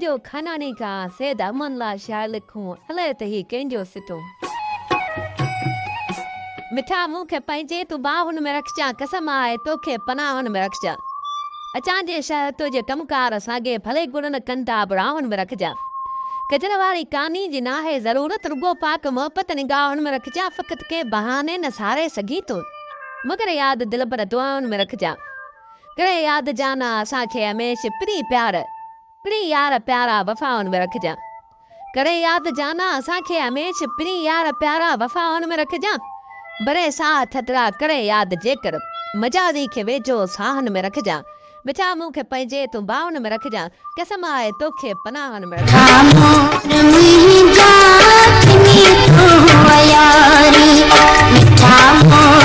जो खाना नहीं का से दामन ला शायर लिखूं हले त ही कंजो सिटो मिठा मुंह के पंहिंजे तूं बाहुनि में रखजां कसम आहे तोखे पनाहनि में रखजां अचां जे शहर तुंहिंजे कमकार असांखे भले गुणनि कंदा बराहनि में रखजां कजर वारी कहानी जी नाहे ज़रूरत रुगो पाक मोहब्बत निगाहनि में रखजां फ़क़ति के बहाने न सारे सघी थो मगर यादि दिल पर दुआउनि में रखजां करे यादि जाना असांखे हमेशह प्री यार प्यारा वफ़ाउनि में रखजां करे यादि जाना असांखे हमेशह प्री यार प्यारा वफ़ाउनि में रखजां बरे साह थतरा करे यादि जेकर मजादी खे वेझो साहनि में रखजां मिठा मुंह खे पंहिंजे तूं बाहुनि में रखजां कसम आहे तोखे पनाहनि में मिठा